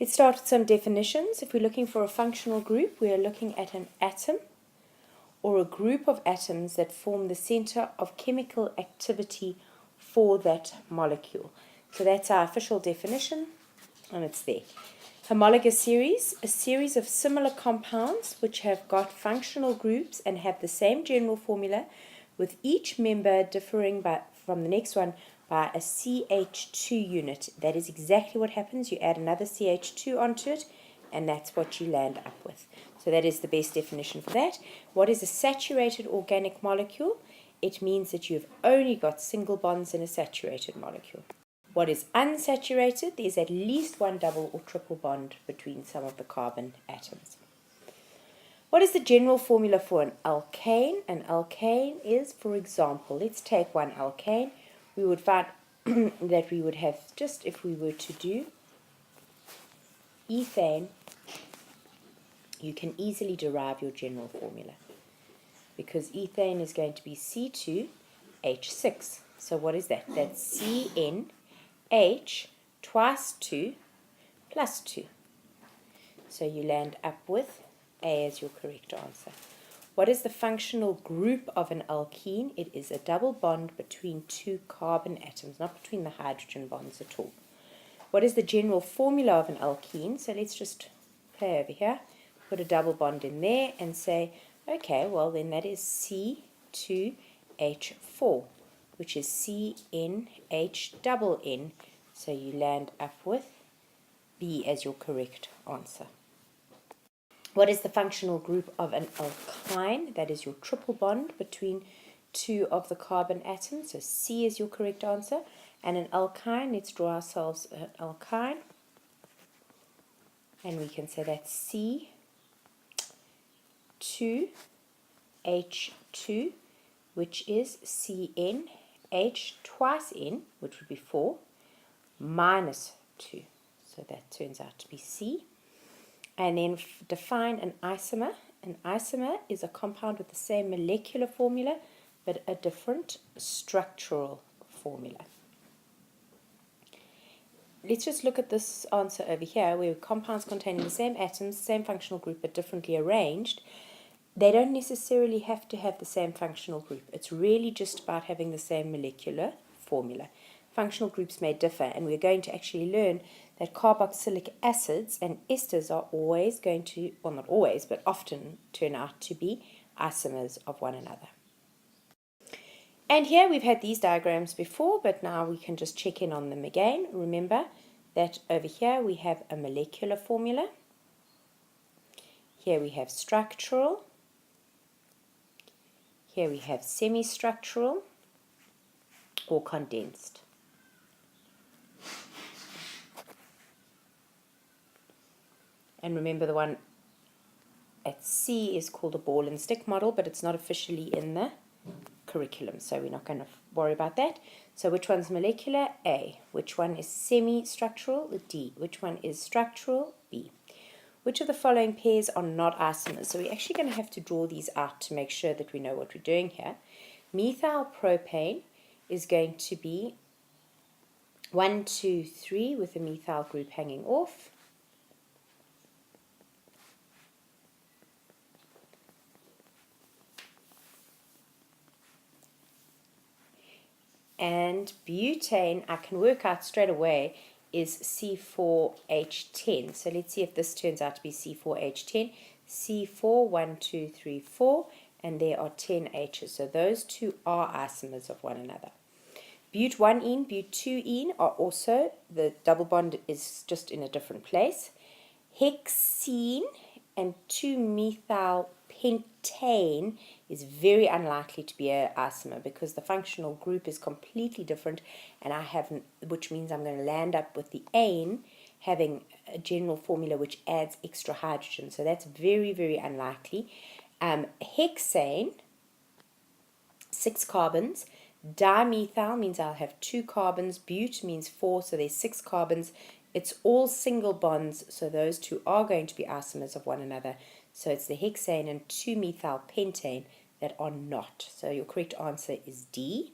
Let's start with some definitions. If we're looking for a functional group, we are looking at an atom or a group of atoms that form the center of chemical activity for that molecule. So that's our official definition, and it's there. Homologous series, a series of similar compounds which have got functional groups and have the same general formula, with each member differing from the next one by a CH2 unit. That is exactly what happens. You add another CH2 onto it, and that's what you land up with. So that is the best definition for that. What is a saturated organic molecule? It means that you've only got single bonds in a saturated molecule. What is unsaturated? There's at least one double or triple bond between some of the carbon atoms. What is the general formula for an alkane? An alkane is, for example, let's take one alkane. We would find that we would have, just if we were to do ethane, you can easily derive your general formula, because ethane is going to be C2H6. So what is that? That's CnH twice 2 plus 2. So you land up with A as your correct answer. What is the functional group of an alkene? It is a double bond between two carbon atoms, not between the hydrogen bonds at all. What is the general formula of an alkene? So let's just play over here, put a double bond in there and say, okay, well then that is C2H4, which is CnH N. So you land up with B as your correct answer. What is the functional group of an alkyne? That is your triple bond between two of the carbon atoms. So C is your correct answer. And an alkyne, let's draw ourselves an alkyne. And we can say that's C2H2, which is CnH twice N, which would be 4, minus 2. So that turns out to be C. And then define an isomer. An isomer is a compound with the same molecular formula, but a different structural formula. Let's just look at this answer over here, where compounds containing the same atoms, same functional group, but differently arranged. They don't necessarily have to have the same functional group. It's really just about having the same molecular formula. Functional groups may differ, and we're going to actually learn that carboxylic acids and esters are always going to, well, not always, but often turn out to be isomers of one another. And here we've had these diagrams before, but now we can just check in on them again. Remember that over here we have a molecular formula. Here we have structural. Here we have semi-structural or condensed. And remember, the one at C is called a ball and stick model, but it's not officially in the curriculum, so we're not going to worry about that. So which one's molecular? A. Which one is semi-structural? D. Which one is structural? B. Which of the following pairs are not isomers? So we're actually going to have to draw these out to make sure that we know what we're doing here. Methyl propane is going to be 1, 2, 3 with the methyl group hanging off. And butane, I can work out straight away, is C4H10. So let's see if this turns out to be C4H10. C4, 1, 2, 3, 4, and there are 10 H's. So those two are isomers of one another. But1-ene, but2-ene are also, the double bond is just in a different place. Hexene and 2-methyl pentane is very unlikely to be an isomer, because the functional group is completely different, and which means I'm going to land up with the ane having a general formula which adds extra hydrogen. So that's very, very unlikely. Hexane, 6 carbons. Dimethyl means I'll have 2 carbons. But means 4, so there's 6 carbons. It's all single bonds, so those two are going to be isomers of one another. So it's the hexane and 2-methyl pentane that are not. So your correct answer is D.